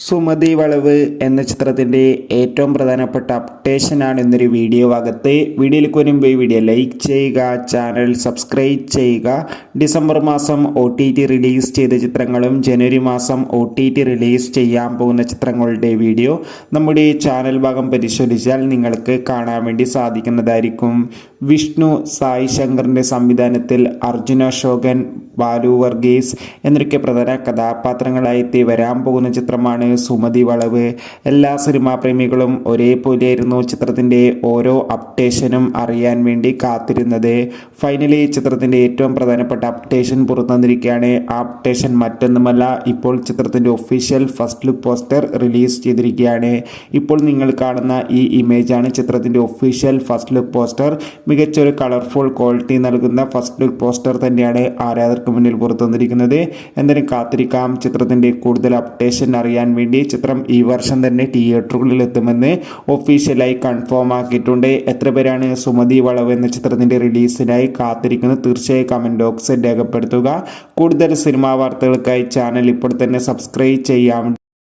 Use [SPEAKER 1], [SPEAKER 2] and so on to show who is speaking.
[SPEAKER 1] സുമതി വളവ് എന്ന ചിത്രത്തിൻ്റെ ഏറ്റവും പ്രധാനപ്പെട്ട അപ്ഡേഷനാണ് ഇന്നൊരു വീഡിയോ ഭാഗത്ത്. വീഡിയോയിലേക്ക് വരുമ്പോൾ ഈ വീഡിയോ ലൈക്ക് ചെയ്യുക, ചാനൽ സബ്സ്ക്രൈബ് ചെയ്യുക. ഡിസംബർ മാസം OTT റിലീസ് ചെയ്ത ചിത്രങ്ങളും ജനുവരി മാസം OTT റിലീസ് ചെയ്യാൻ പോകുന്ന ചിത്രങ്ങളുടെ വീഡിയോ നമ്മുടെ ചാനൽ ഭാഗം പരിശോധിച്ചാൽ നിങ്ങൾക്ക് കാണാൻ വേണ്ടി സാധിക്കുന്നതായിരിക്കും. വിഷ്ണു സായി ശങ്കറിൻ്റെ സംവിധാനത്തിൽ അർജുന അശോകൻ, ബാലു വർഗീസ് എന്നൊക്കെ പ്രധാന കഥാപാത്രങ്ങളായി വരാൻ പോകുന്ന ചിത്രമാണ് സുമതി വളവ്. എല്ലാ സിനിമാ പ്രേമികളും ഒരേപോലെയായിരുന്നു ചിത്രത്തിൻ്റെ ഓരോ അപ്ഡേഷനും അറിയാൻ വേണ്ടി കാത്തിരുന്നത്. ഫൈനലി ചിത്രത്തിൻ്റെ ഏറ്റവും പ്രധാനപ്പെട്ട അപ്ഡേഷൻ പുറത്തു വന്നിരിക്കുകയാണ്. ആ അപ്ഡേഷൻ മറ്റൊന്നുമല്ല, ഇപ്പോൾ ചിത്രത്തിൻ്റെ official first look poster release ചെയ്തിരിക്കുകയാണ്. ഇപ്പോൾ നിങ്ങൾ കാണുന്ന ഈ ഇമേജാണ് ചിത്രത്തിൻ്റെ ഒഫീഷ്യൽ ഫസ്റ്റ് ലുക്ക് പോസ്റ്റർ. മികച്ചൊരു കളർഫുൾ ക്വാളിറ്റി നൽകുന്ന ഫസ്റ്റ് ലുക്ക് പോസ്റ്റർ തന്നെയാണ് ആരാധകർക്ക് മുന്നിൽ പുറത്തു വന്നിരിക്കുന്നത്. എന്തായാലും കാത്തിരിക്കാം ചിത്രത്തിൻ്റെ കൂടുതൽ അപ്ഡേഷൻ അറിയാൻ വേണ്ടി. ചിത്രം ഈ വർഷം തന്നെ തിയേറ്ററുകളിൽ എത്തുമെന്ന് ഒഫീഷ്യലായി കൺഫേം ആക്കിയിട്ടുണ്ട്. എത്ര പേരാണ് സുമതി വളവ് എന്ന ചിത്രത്തിൻ്റെ റിലീസിനായി കാത്തിരിക്കുന്നത്? തീർച്ചയായും കമൻറ്റ് ബോക്സിൽ രേഖപ്പെടുത്തുക. കൂടുതൽ സിനിമാ വാർത്തകൾക്കായി ചാനൽ ഇപ്പോൾ തന്നെ സബ്സ്ക്രൈബ് ചെയ്യാം.